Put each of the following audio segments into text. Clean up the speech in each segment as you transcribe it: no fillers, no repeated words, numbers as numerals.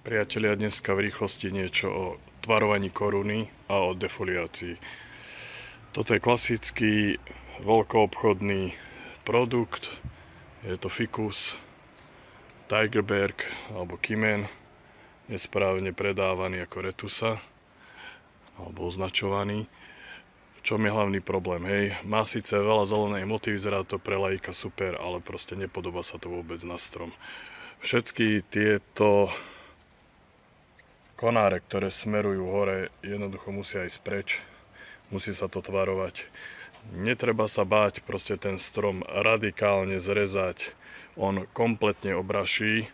Priatelia, dneska v rýchlosti niečo o tvarovaní koruny a o defoliácii. Toto je klasický veľkoobchodný produkt. Je to ficus Tigerberg alebo Kimen, nesprávne predávaný ako retusa alebo označovaný. V čom je hlavný problém? Má síce veľa zelenej hmoty, vyzerá to pre laika super, ale proste nepodobá sa to vôbec na strom. Všetky tieto konáre, ktoré smerujú hore, jednoducho musia ísť preč. Musí sa to tvarovať. Netreba sa báť proste ten strom radikálne zrezať. On kompletne obraší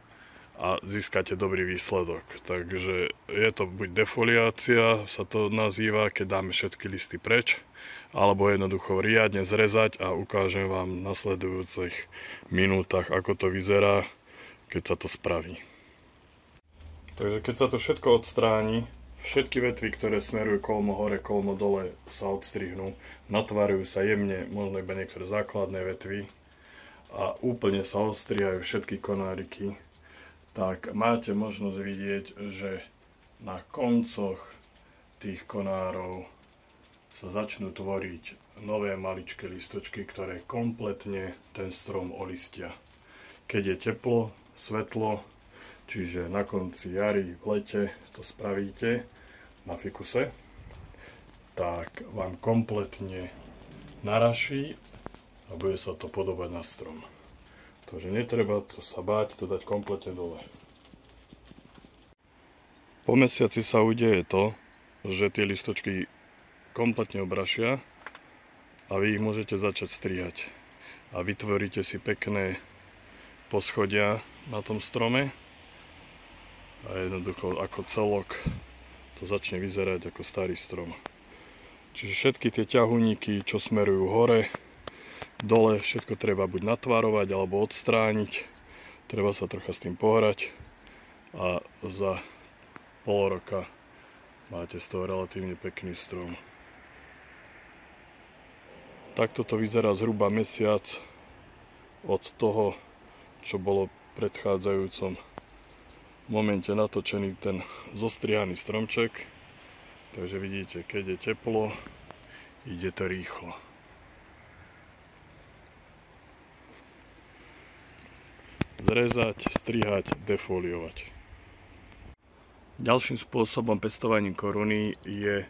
a získate dobrý výsledok. Takže je to buď defoliácia, sa to nazýva, keď dáme všetky listy preč, alebo jednoducho riadne zrezať a ukážem vám v nasledujúcich minútach, ako to vyzerá, keď sa to spraví. Takže keď sa to všetko odstráni, všetky vetvy, ktoré smerujú kolmo hore, kolmo dole, sa odstrihnú, natvarujú sa jemne, možno iba niektoré základné vetvy a úplne sa odstrihajú všetky konáriky, tak máte možnosť vidieť, že na koncoch tých konárov sa začnú tvoriť nové maličké listočky, ktoré kompletne ten strom olistia. Keď je teplo, svetlo, čiže na konci jary, v lete to spravíte na fikuse, tak vám kompletne naraší a bude sa to podobať na strom. Takže netreba to sa báť, to dať kompletne dole. Po mesiaci sa udeje to, že tie listočky kompletne obrašia a vy ich môžete začať strihať. A vytvoríte si pekné poschodia na tom strome. A jednoducho ako celok to začne vyzerať ako starý strom. Čiže všetky tie ťahuníky, čo smerujú hore, dole, všetko treba buď natvarovať alebo odstrániť. Treba sa trocha s tým pohrať a za pol roka máte z toho relatívne pekný strom. Takto to vyzerá zhruba mesiac od toho, čo bolo v predchádzajúcom momente natočený ten zostrihaný stromček. Takže vidíte, keď je teplo, ide to rýchlo. Zrezať, strihať, defoliovať. Ďalším spôsobom pestovania koruny je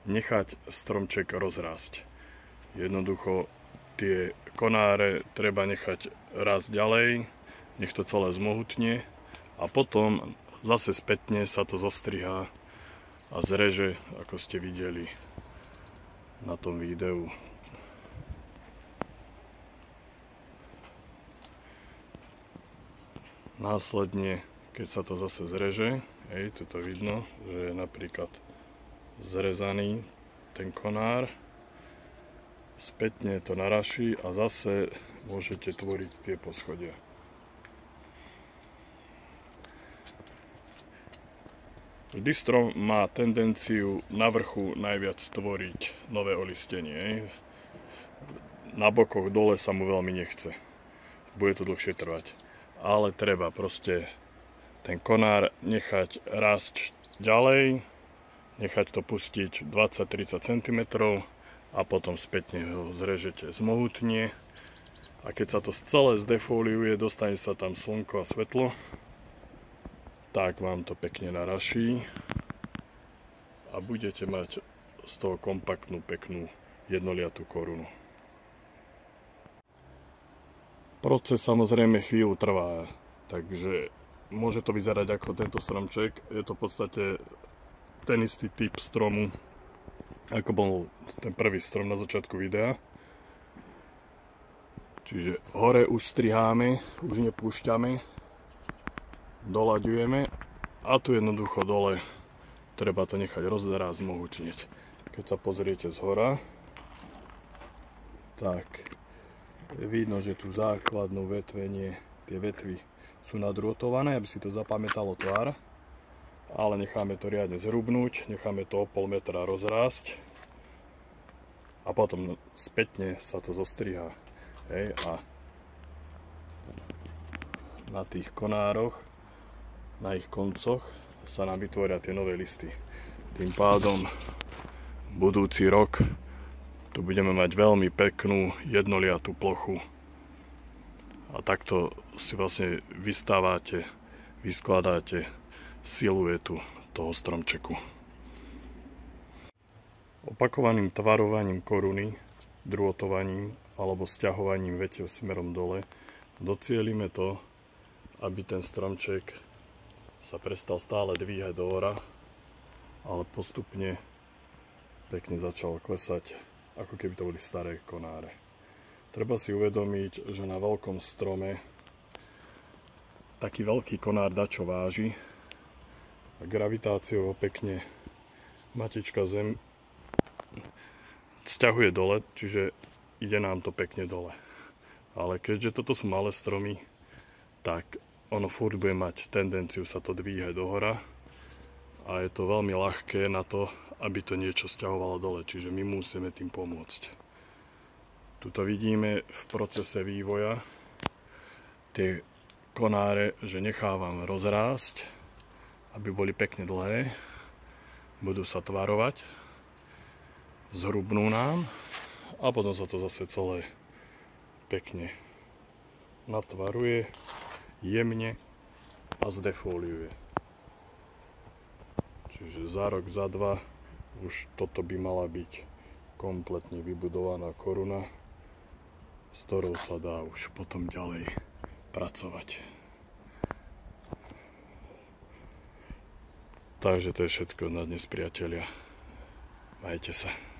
nechať stromček rozrásť. Jednoducho tie konáre treba nechať rásť ďalej, nech to celé zmohutne. A potom zase spätne sa to zostrihá a zreže, ako ste videli na tom videu. Následne, keď sa to zase zreže, tuto vidno, že je napríklad zrezaný ten konár, spätne to naraší a zase môžete tvoriť tie poschodia. Vždy strom má tendenciu na vrchu najviac tvoriť nové olistenie. Na bokoch dole sa mu veľmi nechce. Bude to dlhšie trvať. Ale treba proste ten konár nechať rásť ďalej, nechať to pustiť 20-30 cm a potom spätne ho zrežete zmohutne. A keď sa to celé zdefoliuje, dostane sa tam slnko a svetlo, tak vám to pekne naraší a budete mať z toho kompaktnú, peknú, jednoliatú korunu. Proces samozrejme chvíľu trvá, takže môže to vyzerať ako tento stromček. Je to v podstate ten istý typ stromu, ako bol ten prvý strom na začiatku videa. Čiže hore už striháme, už nepúšťame, doľaďujeme a tu jednoducho dole treba to nechať rozzerať, zmohutnieť. Keď sa pozriete zhora, tak vidno, že tu základnú vetvenie, tie vetvy sú nadrôtované, aby si to zapamätalo tvar, ale necháme to riadne zhrubnúť, necháme to o pol metra rozrásť a potom spätne sa to zostrihá. A na tých konároch na ich koncoch sa nám vytvoria tie nové listy. Tým pádom budúci rok tu budeme mať veľmi peknú jednoliatú plochu. A takto si vlastne vystávate, vyskladáte siluetu toho stromčeku. Opakovaným tvarovaním koruny, drôtovaním alebo sťahovaním vetiev smerom dole docielime to, aby ten stromček sa prestal stále dvíhať do hora, ale postupne pekne začal klesať, ako keby to boli staré konáre. Treba si uvedomiť, že na veľkom strome taký veľký konár dačo váži a gravitáciou ho pekne matička zem sťahuje dole, čiže ide nám to pekne dole. Ale keďže toto sú malé stromy, tak ono furt bude mať tendenciu sa to dvíhať do hora a je to veľmi ľahké na to, aby to niečo sťahovalo dole, čiže my musíme tým pomôcť. Tuto vidíme v procese vývoja tie konáre, že nechávam rozrásť, aby boli pekne dlhé, budú sa tvarovať, zhrubnú nám a potom sa to zase celé pekne natvaruje, jemne a zdefoliuje. Čiže za rok, za dva už toto by mala byť kompletne vybudovaná koruna, s ktorou sa dá už potom ďalej pracovať. Takže to je všetko na dnes, priatelia. Majte sa.